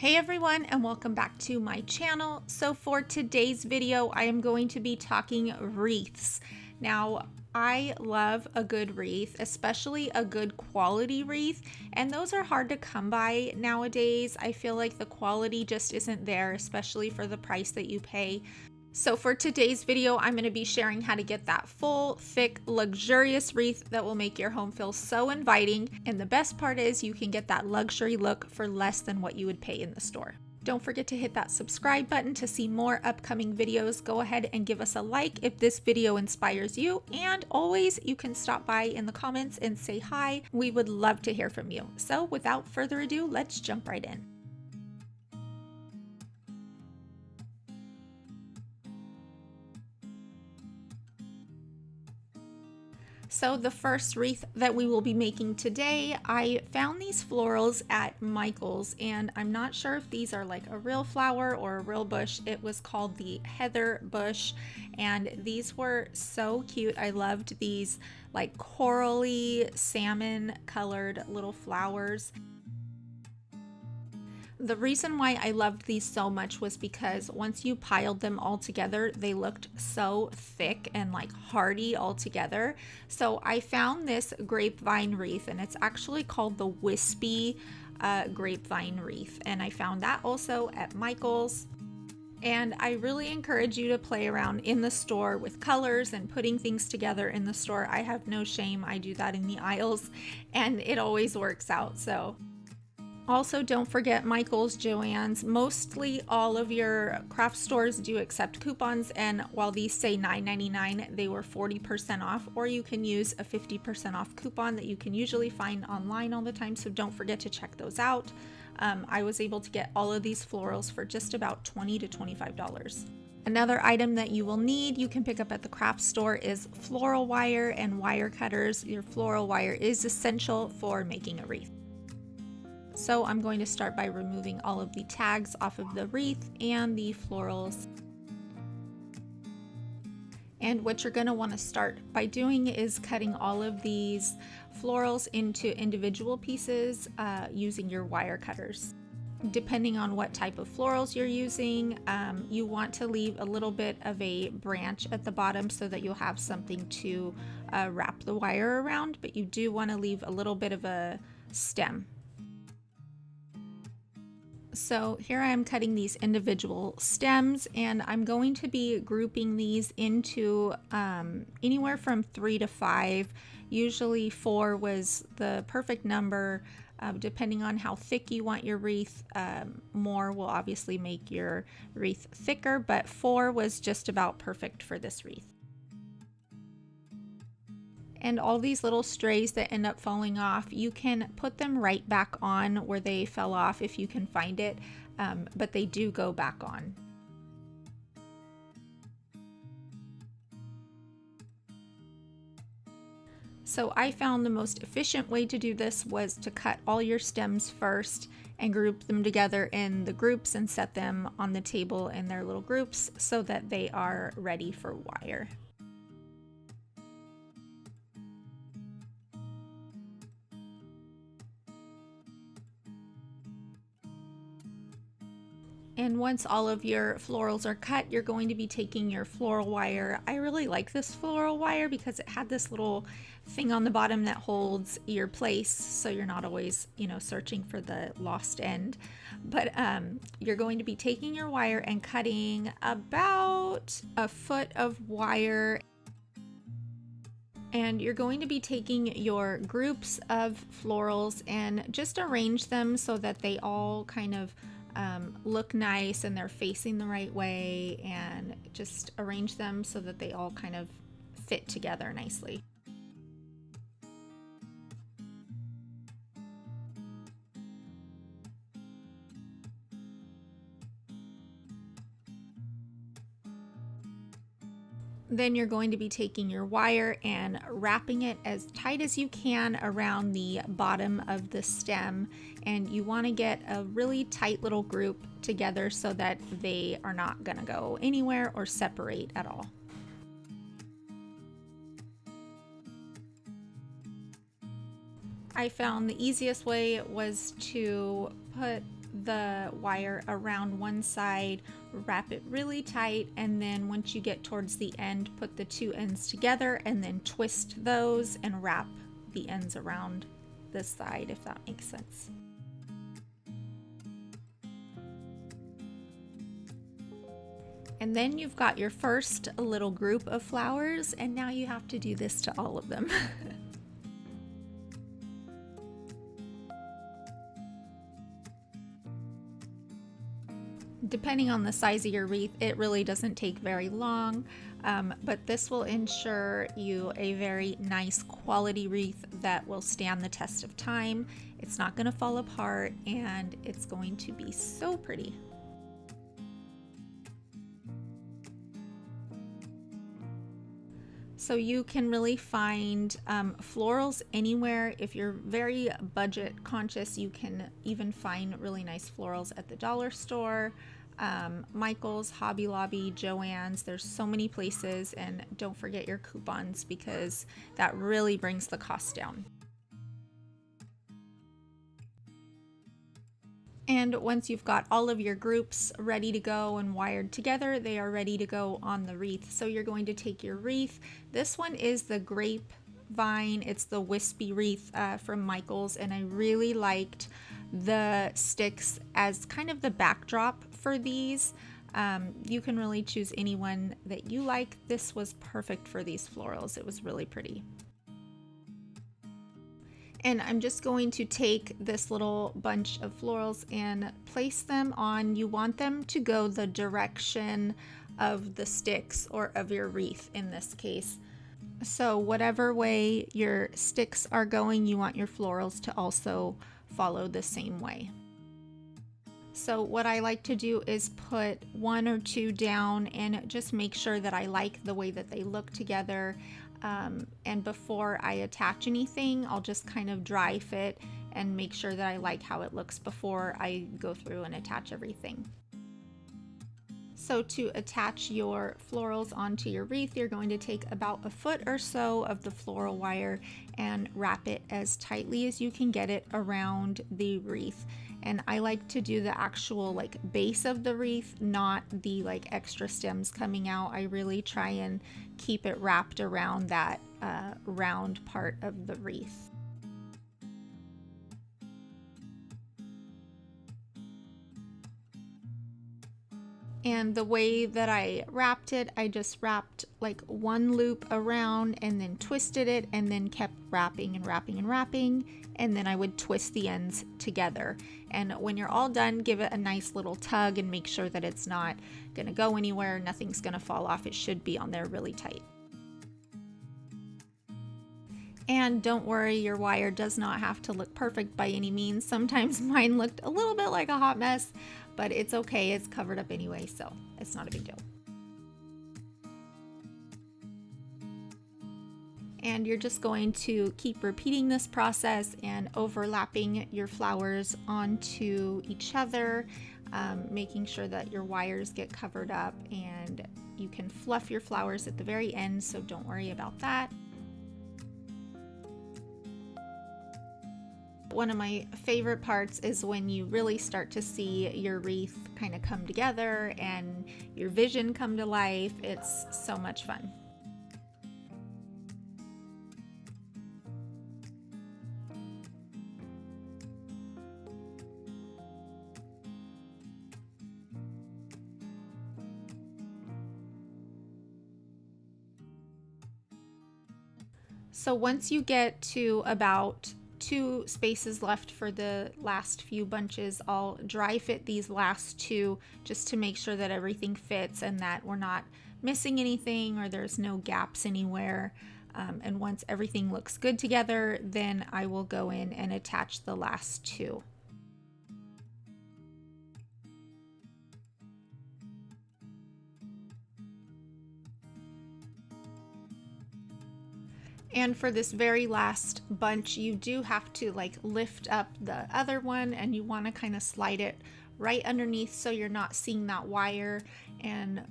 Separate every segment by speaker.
Speaker 1: Hey everyone, and welcome back to my channel. So for today's video, I am going to be talking wreaths. Now, I love a good wreath, especially a good quality wreath, and those are hard to come by nowadays. I feel like the quality just isn't there, especially for the price that you pay. So for today's video, I'm going to be sharing how to get that full, thick, luxurious wreath that will make your home feel so inviting. And the best part is you can get that luxury look for less than what you would pay in the store. Don't forget to hit that subscribe button to see more upcoming videos. Go ahead and give us a like if this video inspires you. And always, you can stop by in the comments and say hi. We would love to hear from you. So without further ado, let's jump right in. So the first wreath that we will be making today, I found these florals at Michael's, and I'm not sure if these are like a real flower or a real bush. It was called the heather bush, and these were so cute. I loved these like corally salmon colored little flowers. The reason why I loved these so much was because once you piled them all together, they looked so thick and like hardy all together. So I found this grapevine wreath, and it's actually called the wispy grapevine wreath. And I found that also at Michael's. And I really encourage you to play around in the store with colors and putting things together in the store. I have no shame. I do that in the aisles and it always works out. So also, don't forget Michael's, Joann's. Mostly all of your craft stores do accept coupons, and while these say $9.99, they were 40% off, or you can use a 50% off coupon that you can usually find online all the time, so don't forget to check those out. I was able to get all of these florals for just about $20 to $25. Another item that you will need, you can pick up at the craft store, is floral wire and wire cutters. Your floral wire is essential for making a wreath. So I'm going to start by removing all of the tags off of the wreath and the florals. And what you're going to want to start by doing is cutting all of these florals into individual pieces using your wire cutters. Depending on what type of florals you're using, you want to leave a little bit of a branch at the bottom so that you'll have something to wrap the wire around, but you do want to leave a little bit of a stem. So here I am cutting these individual stems, and I'm going to be grouping these into anywhere from 3 to 5. Usually 4 was the perfect number. Depending on how thick you want your wreath, more will obviously make your wreath thicker, but 4 was just about perfect for this wreath. And all these little strays that end up falling off, you can put them right back on where they fell off if you can find it, but they do go back on. So I found the most efficient way to do this was to cut all your stems first and group them together in the groups and set them on the table in their little groups so that they are ready for wire. And once all of your florals are cut, you're going to be taking your floral wire. I really like this floral wire because it had this little thing on the bottom that holds your place, so you're not always, searching for the lost end. But you're going to be taking your wire and cutting about a foot of wire. And you're going to be taking your groups of florals and just arrange them so that they all kind of look nice and they're facing the right way, and just arrange them so that they all kind of fit together nicely. Then you're going to be taking your wire and wrapping it as tight as you can around the bottom of the stem, and you want to get a really tight little group together so that they are not going to go anywhere or separate at all. I found the easiest way was to put the wire around one side, wrap it really tight, and then once you get towards the end, put the two ends together and then twist those and wrap the ends around this side, if that makes sense. And then you've got your first little group of flowers, and now you have to do this to all of them. Depending on the size of your wreath, it really doesn't take very long, but this will ensure you a very nice quality wreath that will stand the test of time. It's not going to fall apart, and it's going to be so pretty. So you can really find florals anywhere. If you're very budget conscious, you can even find really nice florals at the dollar store, Michael's, Hobby Lobby, Joann's. There's so many places, and don't forget your coupons because that really brings the cost down. And once you've got all of your groups ready to go and wired together, they are ready to go on the wreath. So you're going to take your wreath. This one is the grapevine. It's the wispy wreath from Michael's, and I really liked the sticks as kind of the backdrop for these. You can really choose any one that you like. This was perfect for these florals. It was really pretty. And I'm just going to take this little bunch of florals and place them on. You want them to go the direction of the sticks, or of your wreath in this case. So whatever way your sticks are going, you want your florals to also follow the same way. So what I like to do is put one or two down and just make sure that I like the way that they look together. And before I attach anything, I'll just kind of dry fit and make sure that I like how it looks before I go through and attach everything. So to attach your florals onto your wreath, you're going to take about a foot or so of the floral wire and wrap it as tightly as you can get it around the wreath. And I like to do the actual like base of the wreath, not the like extra stems coming out. I really try and keep it wrapped around that round part of the wreath. And the way that I wrapped it, I just wrapped like one loop around and then twisted it and then kept wrapping and wrapping and wrapping, and then I would twist the ends together. And when you're all done, give it a nice little tug and make sure that it's not gonna go anywhere, nothing's gonna fall off. It should be on there really tight. And don't worry, your wire does not have to look perfect by any means. Sometimes mine looked a little bit like a hot mess, but it's okay, it's covered up anyway, so it's not a big deal. And you're just going to keep repeating this process and overlapping your flowers onto each other, making sure that your wires get covered up, and you can fluff your flowers at the very end, so don't worry about that. One of my favorite parts is when you really start to see your wreath kind of come together and your vision come to life. It's so much fun. So once you get to about 2 spaces left for the last few bunches, I'll dry fit these last 2 just to make sure that everything fits and that we're not missing anything or there's no gaps anywhere. And once everything looks good together, then I will go in and attach the last 2. And for this very last bunch, you do have to like lift up the other one, and you want to kind of slide it right underneath so you're not seeing that wire. And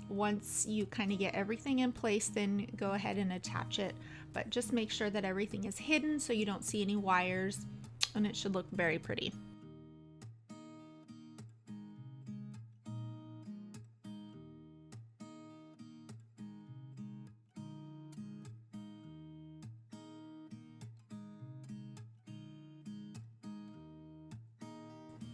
Speaker 1: once you kind of get everything in place, then go ahead and attach it. But just make sure that everything is hidden so you don't see any wires, and it should look very pretty.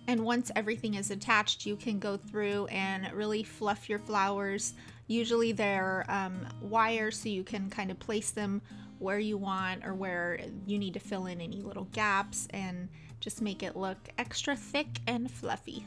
Speaker 1: And once everything is attached, you can go through and really fluff your flowers. Usually they're wire, so you can kind of place them where you want or where you need to fill in any little gaps and just make it look extra thick and fluffy.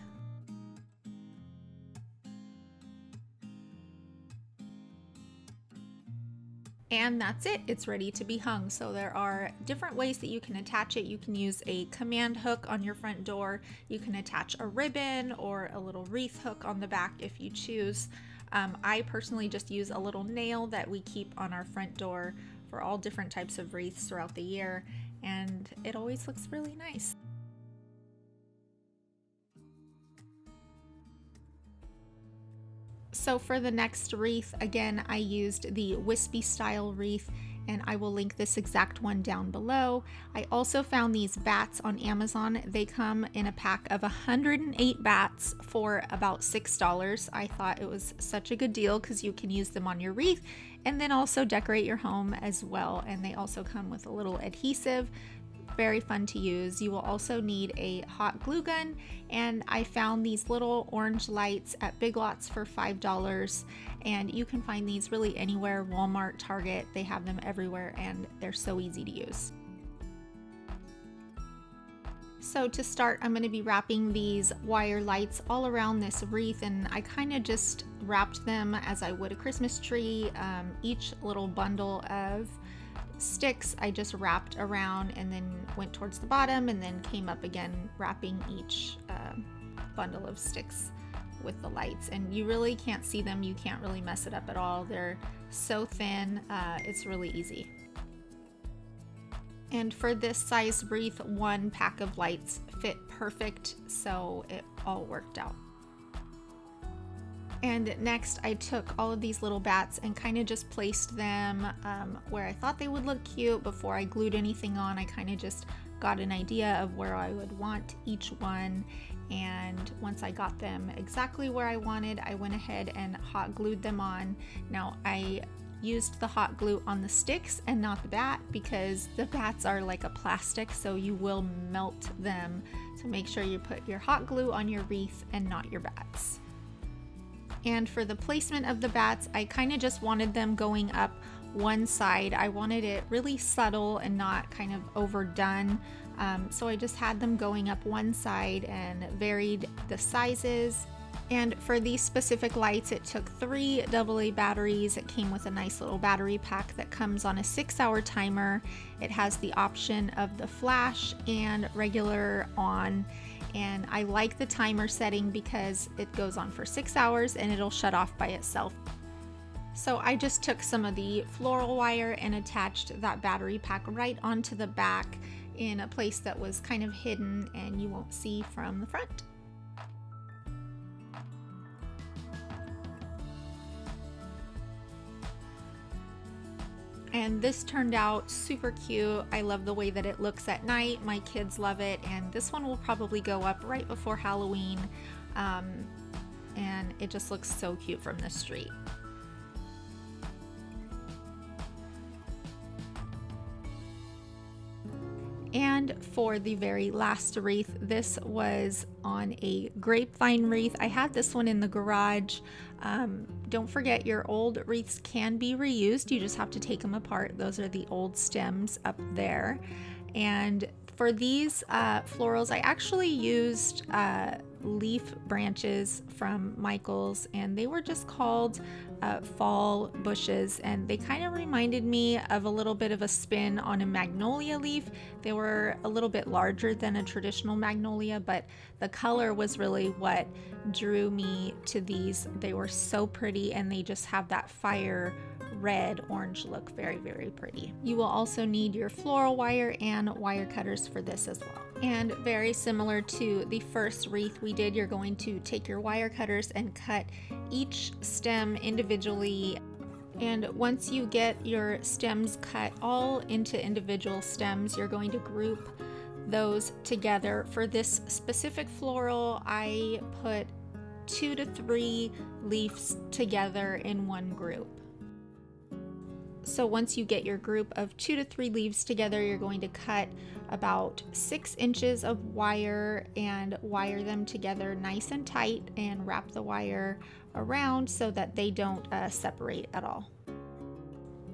Speaker 1: And that's it, it's ready to be hung. So there are different ways that you can attach it. You can use a command hook on your front door. You can attach a ribbon or a little wreath hook on the back if you choose. I personally just use a little nail that we keep on our front door for all different types of wreaths throughout the year, and it always looks really nice. So for the next wreath, again, I used the wispy style wreath, and I will link this exact one down below. I also found these bats on Amazon. They come in a pack of 108 bats for about $6. I thought it was such a good deal because you can use them on your wreath and then also decorate your home as well. And they also come with a little adhesive. Very fun to use. You will also need a hot glue gun, and I found these little orange lights at Big Lots for $5, and you can find these really anywhere. Walmart, Target, they have them everywhere, and they're so easy to use. So to start, I'm going to be wrapping these wire lights all around this wreath, and I kind of just wrapped them as I would a Christmas tree. Each little bundle of sticks I just wrapped around and then went towards the bottom and then came up again, wrapping each bundle of sticks with the lights. And you really can't see them, you can't really mess it up at all. They're so thin, it's really easy. And for this size wreath, one pack of lights fit perfect, so it all worked out. And next I took all of these little bats and kind of just placed them where I thought they would look cute. Before I glued anything on, I kind of just got an idea of where I would want each one. And once I got them exactly where I wanted, I went ahead and hot glued them on. Now I used the hot glue on the sticks and not the bat because the bats are like a plastic, so you will melt them. So make sure you put your hot glue on your wreath and not your bats. And for the placement of the bats, I kind of just wanted them going up one side. I wanted it really subtle and not kind of overdone. So I just had them going up one side and varied the sizes. And for these specific lights, it took 3 AA batteries. It came with a nice little battery pack that comes on a 6-hour timer. It has the option of the flash and regular on. And I like the timer setting because it goes on for 6 hours and it'll shut off by itself. So I just took some of the floral wire and attached that battery pack right onto the back in a place that was kind of hidden and you won't see from the front. And this turned out super cute. I love the way that it looks at night. My kids love it, and this one will probably go up right before Halloween. And it just looks so cute from the street. And for the very last wreath, this was on a grapevine wreath. I had this one in the garage. Don't forget, your old wreaths can be reused. You just have to take them apart. Those are the old stems up there. And for these florals, I actually used leaf branches from Michael's, and they were just called fall bushes, and they kind of reminded me of a little bit of a spin on a magnolia leaf. They were a little bit larger than a traditional magnolia, but the color was really what drew me to these. They were so pretty, and they just have that fire red orange look. Very, very pretty. You will also need your floral wire and wire cutters for this as well. And very similar to the first wreath we did, you're going to take your wire cutters and cut each stem individually. And once you get your stems cut all into individual stems, you're going to group those together. For this specific floral, I put 2 to 3 leaves together in one group. So once you get your group of 2 to 3 leaves together, you're going to cut about 6 inches of wire and wire them together nice and tight and wrap the wire around so that they don't separate at all.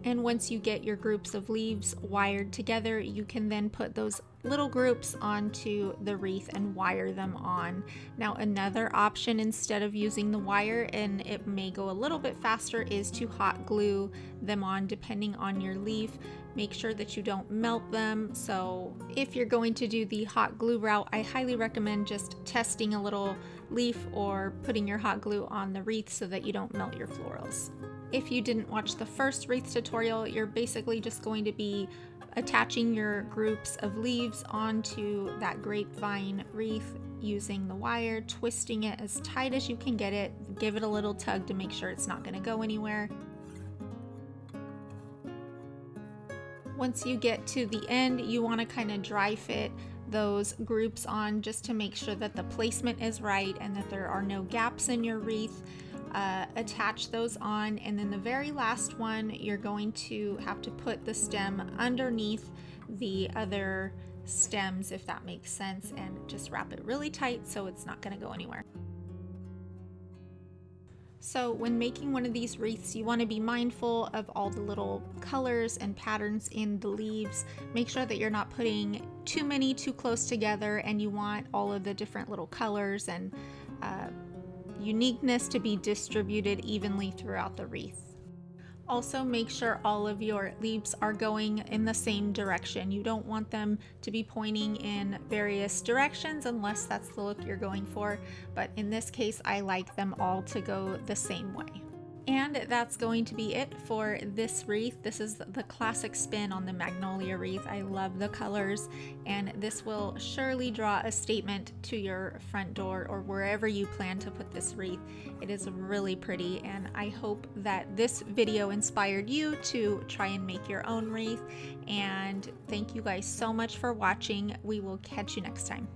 Speaker 1: And once you get your groups of leaves wired together, you can then put those little groups onto the wreath and wire them on. Now, another option instead of using the wire, and it may go a little bit faster, is to hot glue them on depending on your leaf. Make sure that you don't melt them. So if you're going to do the hot glue route, I highly recommend just testing a little leaf or putting your hot glue on the wreath so that you don't melt your florals. If you didn't watch the first wreath tutorial, you're basically just going to be attaching your groups of leaves onto that grapevine wreath using the wire, twisting it as tight as you can get it, give it a little tug to make sure it's not going to go anywhere. Once you get to the end, you want to kind of dry fit those groups on just to make sure that the placement is right and that there are no gaps in your wreath. Attach those on, and then the very last one, you're going to have to put the stem underneath the other stems, if that makes sense, and just wrap it really tight so it's not going to go anywhere. So when making one of these wreaths, you want to be mindful of all the little colors and patterns in the leaves. Make sure that you're not putting too many too close together, and you want all of the different little colors and uniqueness to be distributed evenly throughout the wreath. Also, make sure all of your leaves are going in the same direction. You don't want them to be pointing in various directions unless that's the look you're going for, but in this case I like them all to go the same way. And that's going to be it for this wreath. This is the classic spin on the Magnolia wreath. I love the colors, and this will surely draw a statement to your front door or wherever you plan to put this wreath. It is really pretty, and I hope that this video inspired you to try and make your own wreath. And thank you guys so much for watching. We will catch you next time.